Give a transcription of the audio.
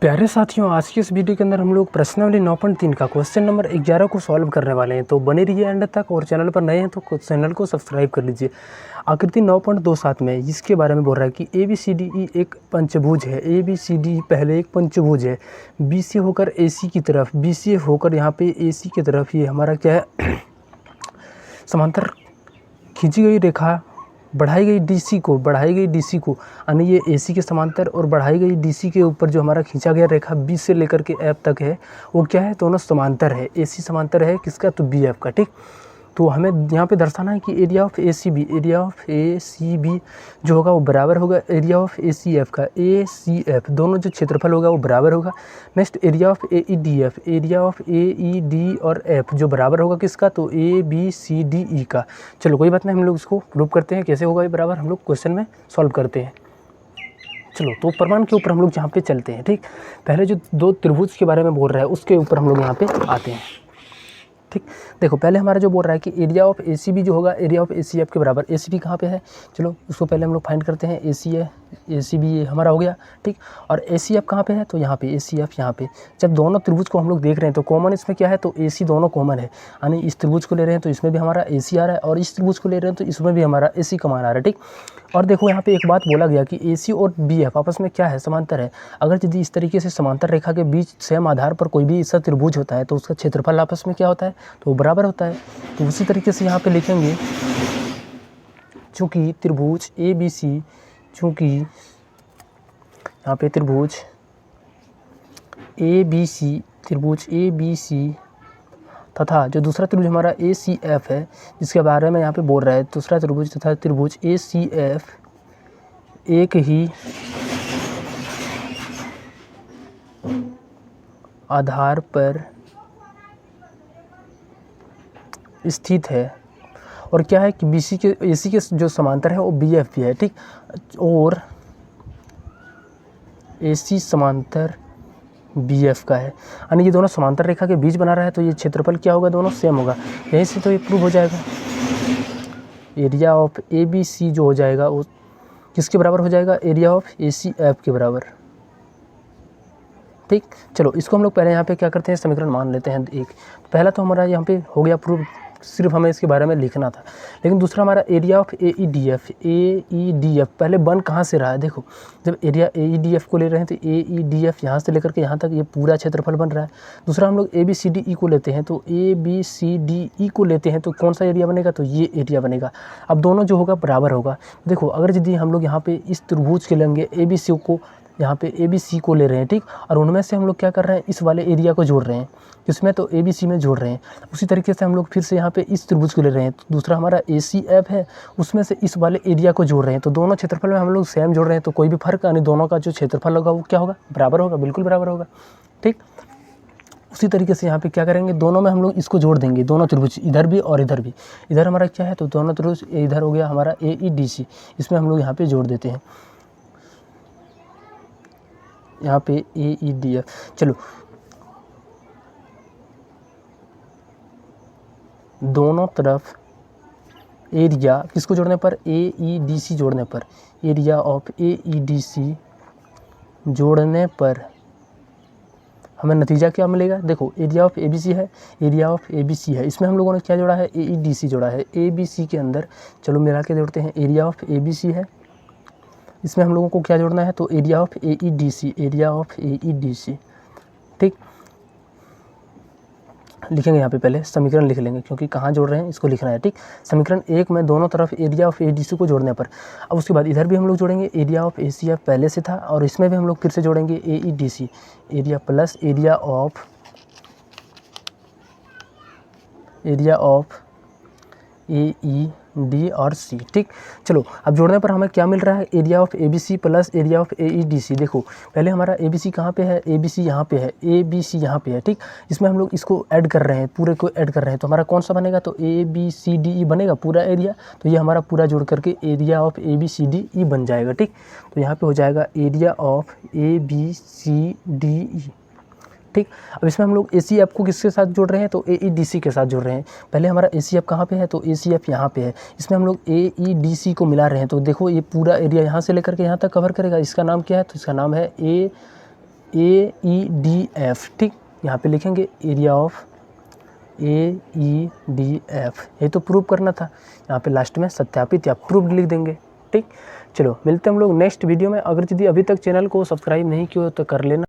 प्यारे साथियों, आज की इस वीडियो के अंदर हम लोग प्रश्नावली 9.3 का क्वेश्चन नंबर 11 को सॉल्व करने वाले हैं। तो बने रहिए एंड तक, और चैनल पर नए हैं तो चैनल को सब्सक्राइब कर लीजिए। आकृति 9.27 में इसके बारे में बोल रहा है कि ABCDE एक पंचभुज है। ABCD पहले एक पंचभुज है, BC होकर AC की तरफ, BC होकर यहाँ पे AC की तरफ, ये हमारा क्या है समांतर खींची गई रेखा बढ़ाई गई DC को यानी ये AC के समांतर और बढ़ाई गई DC के ऊपर जो हमारा खींचा गया रेखा B से लेकर के F तक है, वो क्या है, दोनों समांतर है। AC समांतर है किसका, तो BF का। ठीक, तो हमें यहाँ पे दर्शाना है कि एरिया ऑफ ACB जो होगा वो बराबर होगा एरिया ऑफ ACF का। ACF दोनों जो क्षेत्रफल होगा वो बराबर होगा। नेक्स्ट एरिया ऑफ AED और F जो बराबर होगा किसका, तो ABCDE का। चलो कोई बात नहीं, हम लोग इसको प्रूव करते हैं कैसे होगा ये बराबर, हम लोग क्वेश्चन में सॉल्व करते हैं। चलो तो प्रमाण के ऊपर हम लोग यहाँ पे चलते हैं। ठीक, पहले जो दो त्रिभुज के बारे में बोल रहा है उसके ऊपर हम लोग यहाँ पे आते हैं। ठीक, देखो पहले हमारा जो बोल रहा है कि एरिया ऑफ ACB जो होगा एरिया ऑफ ACF के बराबर। ACB कहाँ पे है, चलो उसको पहले हम लोग फाइंड करते हैं। AC है, ACB ये हमारा हो गया। ठीक, और ACF कहाँ पे है, तो यहाँ पे ACF यहाँ पे। जब दोनों त्रिभुज को हम लोग देख रहे हैं तो कॉमन इसमें क्या है, तो AC दोनों कॉमन है, यानी इस त्रिभुज को ले रहे हैं तो इसमें भी हमारा AC आ रहा है, और इस त्रिभुज को ले रहे हैं तो इसमें भी हमारा AC कमान आ रहा है। ठीक, और देखो यहाँ पे एक बात बोला गया कि AC और BF आपस में क्या है, समांतर है। अगर यदि इस तरीके से समांतर रेखा के बीच सेम आधार पर कोई भी ऐसा त्रिभुज होता है तो उसका क्षेत्रफल आपस में क्या होता है, तो बराबर होता है। तो उसी तरीके से यहाँ पे लिखेंगे, चूँकि त्रिभुज ABC, चूँकि यहाँ पे त्रिभुज ABC तथा जो दूसरा त्रिभुज हमारा ACF है, जिसके बारे में यहाँ पे बोल रहा है, दूसरा त्रिभुज तथा त्रिभुज ACF एक ही आधार पर स्थित है, और क्या है कि BC के AC के जो समांतर है वो BF भी है। ठीक, और AC समांतर BF का है, यानी ये दोनों समांतर रेखा के बीच बना रहा है, तो ये क्षेत्रफल क्या होगा, दोनों सेम होगा। यहीं से तो ये प्रूव हो जाएगा। एरिया ऑफ ABC जो हो जाएगा वो किसके बराबर हो जाएगा, एरिया ऑफ ACF के बराबर। ठीक, चलो इसको हम लोग पहले यहाँ पे क्या करते हैं, समीकरण मान लेते हैं एक। पहला तो हमारा यहाँ पे हो गया प्रूव, सिर्फ हमें इसके बारे में लिखना था। लेकिन दूसरा हमारा एरिया ऑफ AEDF पहले बन कहाँ से रहा है, देखो जब एरिया AEDF को ले रहे हैं तो AEDF यहाँ से लेकर के यहाँ तक ये पूरा क्षेत्रफल बन रहा है। दूसरा हम लोग ABCDE को लेते हैं, तो ABCDE को लेते हैं तो कौन सा एरिया बनेगा, तो ये एरिया बनेगा। अब दोनों जो होगा बराबर होगा। देखो अगर यदि हम लोग यहाँ पे इस त्रिभुज के लेंगे ABC को, यहाँ पे ABC को ले रहे हैं, ठीक, और उनमें से हम लोग क्या कर रहे हैं, इस वाले एरिया को जोड़ रहे हैं, इसमें तो ABC में जोड़ रहे हैं। उसी तरीके से हम लोग फिर से यहाँ पे इस त्रिभुज को ले रहे हैं, तो दूसरा हमारा ACF है, उसमें से इस वाले एरिया को जोड़ रहे हैं, तो दोनों क्षेत्रफल में हम लोग सेम जोड़ रहे हैं, तो कोई भी फर्क यानी दोनों का जो क्षेत्रफल होगा वो क्या होगा, बराबर होगा, बिल्कुल बराबर होगा। ठीक, उसी तरीके से यहाँ पे क्या करेंगे, दोनों में हम लोग इसको जोड़ देंगे, दोनों त्रिभुज इधर भी और इधर भी। इधर हमारा क्या है, तो दोनों त्रिभुज इधर हो गया हमारा AEDC, इसमें हम लोग यहाँ पे जोड़ देते हैं, यहाँ पे AEDF। चलो दोनों तरफ एरिया किसको जोड़ने पर, AEDC जोड़ने पर, एरिया ऑफ AEDC जोड़ने पर हमें नतीजा क्या मिलेगा। देखो एरिया ऑफ ABC है, एरिया ऑफ ABC है, इसमें हम लोगों ने क्या जोड़ा है, AEDC जोड़ा है। ABC के अंदर चलो मिला के जोड़ते हैं, एरिया ऑफ ABC है, इसमें हम लोगों को क्या जोड़ना है, तो area of AEDC, area of AEDC। ठीक, लिखेंगे यहाँ पे पहले समीकरण लिख लेंगे, क्योंकि कहाँ जोड़ रहे हैं इसको लिखना है। ठीक, समीकरण एक में दोनों तरफ एरिया ऑफ AEDC को जोड़ने पर, अब उसके बाद इधर भी हम लोग जोड़ेंगे, एरिया ऑफ ACF पहले से था, और इसमें भी हम लोग फिर से जोड़ेंगे AEDC, area plus area of AED और C। ठीक, चलो अब जोड़ने पर हमें क्या मिल रहा है, area of ABC plus area of AEDC। देखो पहले हमारा ABC कहाँ पे है, ABC यहाँ पे है, ABC यहाँ पे है। ठीक, इसमें हम लोग इसको ऐड कर रहे हैं, पूरे को ऐड कर रहे हैं, तो हमारा कौन सा बनेगा, तो ABCDE बनेगा पूरा एरिया, तो ये हमारा पूरा जोड़ करके एरिया ऑफ ABCDE बन जाएगा। ठीक, तो यहाँ पे हो जाएगा एरिया ऑफ ABCDE। ठीक, अब इसमें हम लोग ACF को किसके साथ जोड़ रहे हैं, तो AEDC के साथ जोड़ रहे हैं। पहले हमारा ACF कहाँ पे है, तो ACF यहाँ पे है, इसमें हम लोग AEDC को मिला रहे हैं, तो देखो ये पूरा एरिया यहाँ से लेकर के यहाँ तक कवर करेगा। इसका नाम क्या है, तो इसका नाम है AEDF, ठीक, यहाँ पे लिखेंगे एरिया ऑफ AEDF, ये तो प्रूव करना था, यहाँ पे लास्ट में सत्यापित या प्रूव्ड लिख देंगे, ठीक। चलो मिलते हैं हम लोग नेक्स्ट वीडियो में। अगर यदि अभी तक चैनल को सब्सक्राइब नहीं किया तो कर लेना।